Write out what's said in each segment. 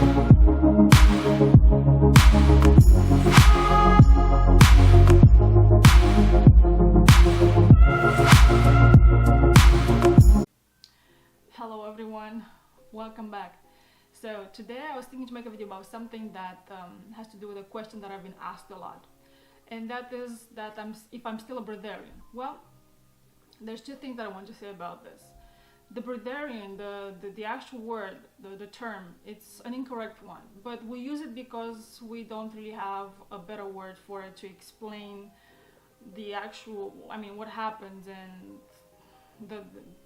Hello everyone, welcome back. So today I was thinking to make a video about something that has to do with a question that I've been asked a lot, and that is that if I'm still a breatharian. Well, there's two things that I want to say about this. The breatharian, the actual word, the term, it's an incorrect one, but we use it because we don't really have a better word for it to explain the actual, what happens, and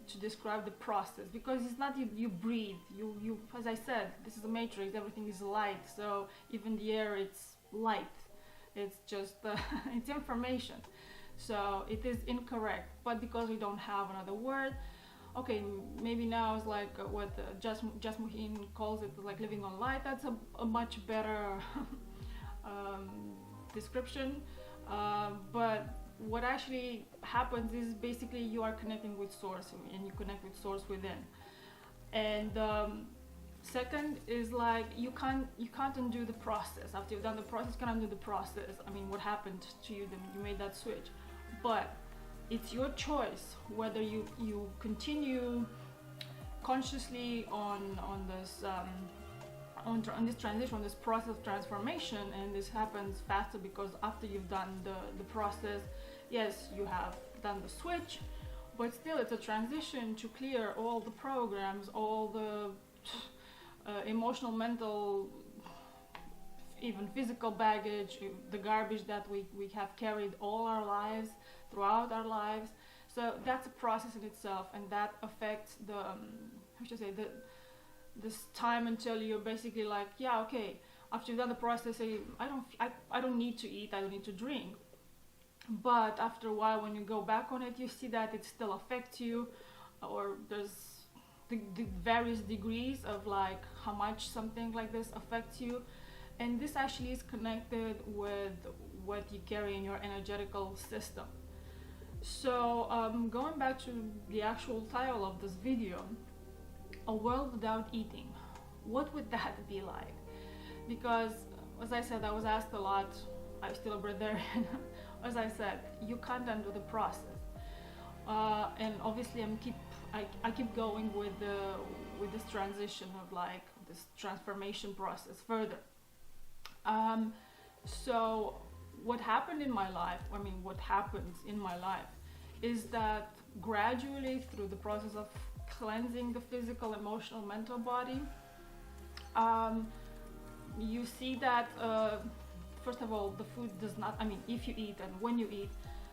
to describe the process, because it's not you breathe, you as I said, this is a matrix, everything is light, so even the air, it's light, it's just it's information, so it is incorrect. But because we don't have another word, okay, maybe now it's like what Jasmuhin calls it, like living on light. That's a much better description, but what actually happens is basically you are connecting with source, and you connect with source within. And second is like you can't undo the process. After you've done the process, you can't undo the process. What happened to you, then you made that switch, but it's your choice whether you continue consciously on this on this transition, on this process of transformation. And this happens faster because after you've done the process, yes, you have done the switch, but still it's a transition to clear all the programs, all the emotional, mental, even physical baggage, the garbage that we have carried all our lives, throughout our lives. So that's a process in itself, and that affects the how should I say, this time until you're basically like, yeah, okay, after you've done the process, I don't need to eat, I don't need to drink. But after a while, when you go back on it, you see that it still affects you, or there's the various degrees of like how much something like this affects you. And this actually is connected with what you carry in your energetical system. So going back to the actual title of this video, a world without eating, what would that be like? Because as I said, I was asked a lot, I'm still a breatharian. As I said, you can't undo the process, and obviously I keep going with this transition of like this transformation process further. So what happened in my life, what happens in my life is that gradually, through the process of cleansing the physical, emotional, mental body, you see that first of all, the food does not, if you eat and when you eat,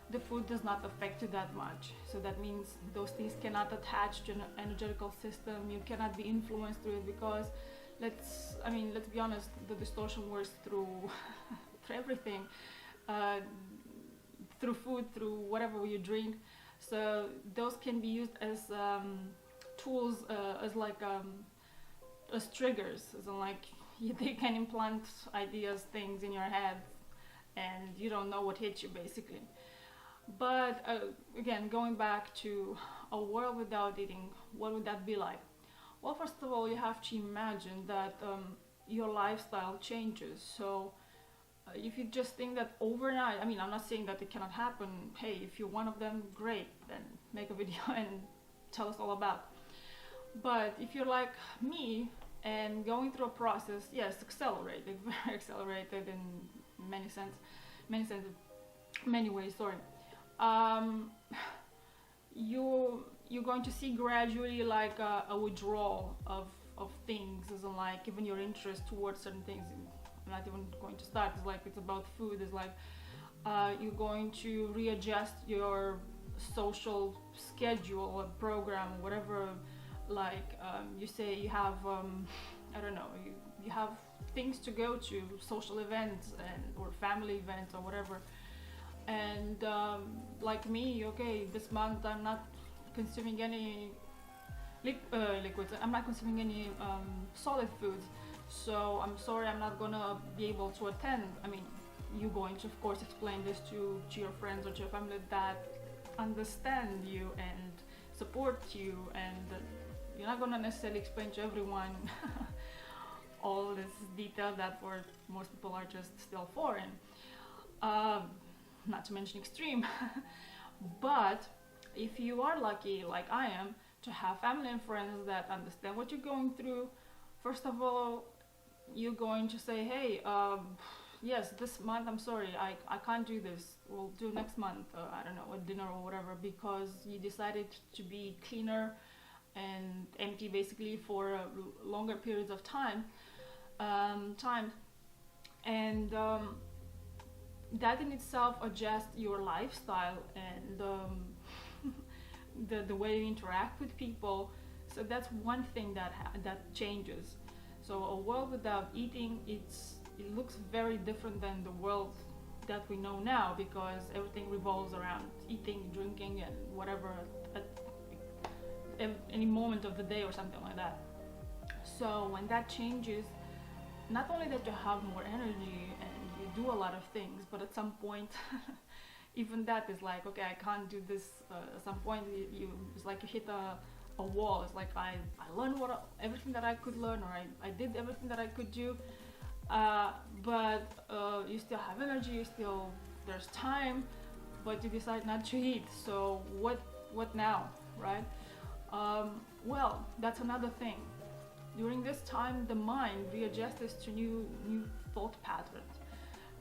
the food does not affect you that much. So that means those things cannot attach to an energetical system. You cannot be influenced through it, because let's be honest, the distortion works through through everything, through food, through whatever you drink. So those can be used as tools, as triggers, as in like they can implant ideas, things in your head, and you don't know what hits you basically. But again, going back to a world without eating, what would that be like? Well, first of all, you have to imagine that your lifestyle changes. So if you just think that overnight, I'm not saying that it cannot happen. Hey, if you're one of them, great, then make a video and tell us all about. But if you're like me and going through a process, yes, accelerated, very accelerated in many ways, sorry. You're going to see gradually like a withdrawal of things, as in like even your interest towards certain things. I'm not even going to start. It's like it's about food. It's like you're going to readjust your social schedule or program, whatever. Like you say you have I don't know, you have things to go to, social events or family events or whatever. And like me, okay, this month I'm not consuming any liquids. I'm not consuming any solid foods. So I'm sorry, I'm not gonna be able to attend. You're going to, of course, explain this to your friends or to your family that understand you and support you, and you're not gonna necessarily explain to everyone all this detail that for most people are just still foreign. Um, Not to mention extreme. But if you are lucky, like I am, to have family and friends that understand what you're going through, first of all, you're going to say, hey, yes, this month I'm sorry, I can't do this. We'll do next month, I don't know, a dinner or whatever, because you decided to be cleaner and empty basically for longer periods of time. And that in itself adjusts your lifestyle and the way you interact with people. So that's one thing that changes. So a world without eating, it looks very different than the world that we know now, because everything revolves around eating, drinking, and whatever at any moment of the day or something like that. So when that changes, not only that you have more energy and you do a lot of things, but at some point even that is like, okay, I can't do this. At some point it's like you hit a wall. It's like I learned everything that I could learn, or I did everything that I could do, but you still have energy, there's time, but you decide not to eat. So what now, right? Well, that's another thing. During this time, the mind readjusts to new thought patterns,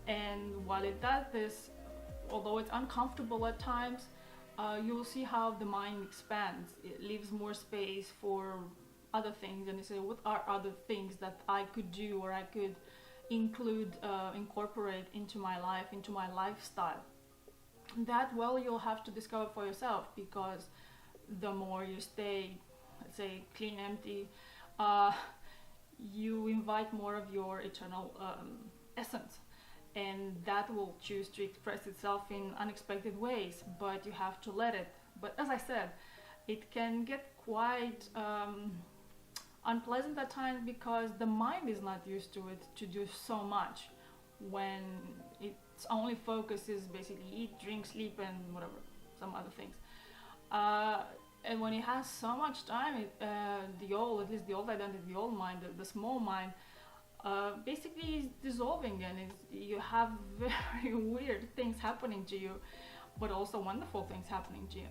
and while it does this, although it's uncomfortable at times, you will see how the mind expands. It leaves more space for other things, and you say, what are other things that I could do, or I could incorporate into my life, into my lifestyle? That, well, you'll have to discover for yourself, because the more you stay, let's say, clean, empty, you invite more of your eternal essence, and that will choose to express itself in unexpected ways, but you have to let it. But as I said, it can get quite unpleasant at times, because the mind is not used to it to do so much when its only focus is basically eat, drink, sleep, and whatever, some other things. And when it has so much time, at least the old identity, the old mind, the small mind, basically is dissolving, and you have very weird things happening to you, but also wonderful things happening to you.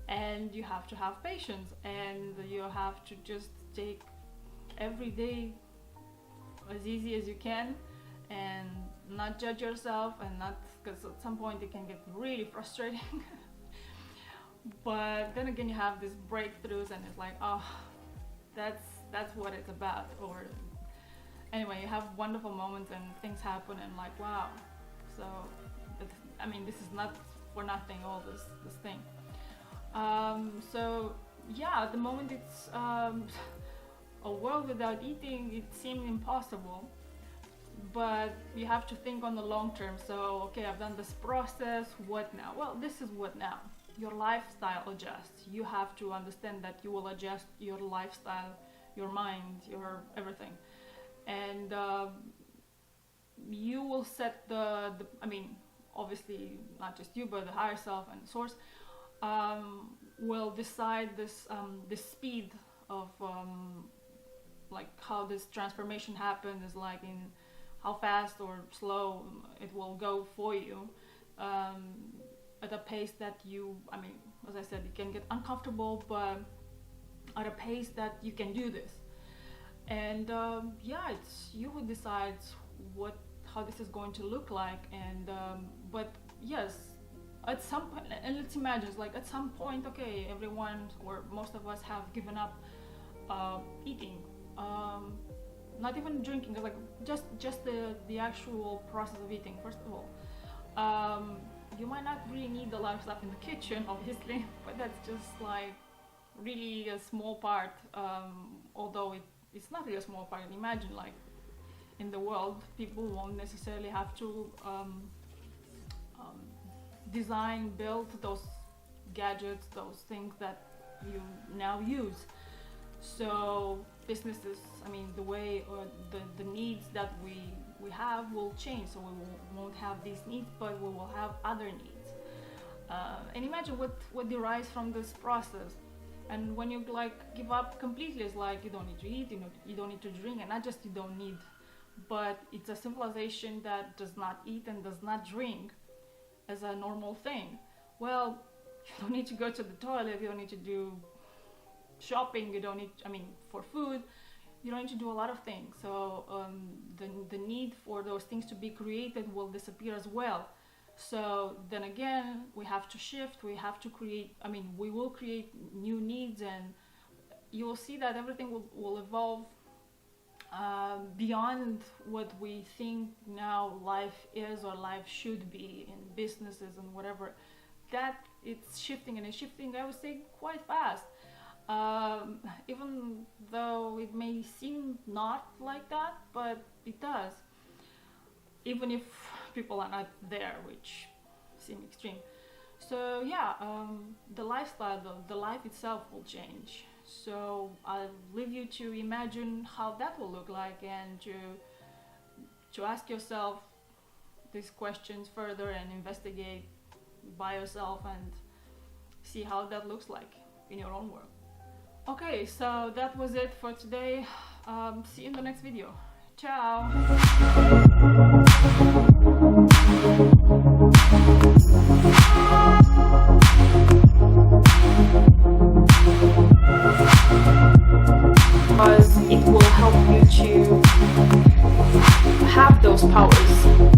And you have to have patience, and you have to just take every day as easy as you can, and not judge yourself, and not, because at some point it can get really frustrating. But then again, you have these breakthroughs, and it's like, oh, that's what it's about. Or anyway, you have wonderful moments and things happen, and like, wow. So I mean, this is not for nothing, all this thing. So yeah, at the moment it's a world without eating, it seemed impossible, but you have to think on the long term. So okay, I've done this process, what now? Well, this is what now. Your lifestyle adjusts. You have to understand that you will adjust your lifestyle, your mind, your everything, and you will set the I mean, obviously not just you, but the higher self and the source will decide this speed of like how this transformation happens, is like in how fast or slow it will go for you, at a pace that I mean, as I said, it can get uncomfortable, but at a pace that you can do this. And yeah, it's you who decides how this is going to look like. And but yes, at some point, and let's imagine, it's like at some point, okay, everyone or most of us have given up eating, not even drinking, like just the actual process of eating. First of all, you might not really need a lot of stuff in the kitchen, obviously, but that's just like really a small part, although it's not really a small part. Imagine, like, in the world, people won't necessarily have to design, build those gadgets, those things that you now use. So businesses, I mean, the way or the needs that we have will change. So we won't have these needs, but we will have other needs. And imagine what derives from this process. And when you like give up completely, it's like you don't need to eat, you don't need to drink, and not just you don't need, but it's a civilization that does not eat and does not drink as a normal thing. Well, you don't need to go to the toilet, you don't need to do shopping, you don't need, for food, you don't need to do a lot of things. So the need for those things to be created will disappear as well. So then again, we have to shift, we have to create, we will create new needs, and you will see that everything will evolve beyond what we think now life is or life should be in businesses and whatever. That it's shifting, and it's shifting, I would say, quite fast. Even though it may seem not like that, but it does. Even if people are not there, which seem extreme. So yeah, the lifestyle, the life itself will change. So I'll leave you to imagine how that will look like, and to ask yourself these questions further and investigate by yourself and see how that looks like in your own world. Okay, so that was it for today. See you in the next video. Ciao! Because it will help you to have those powers.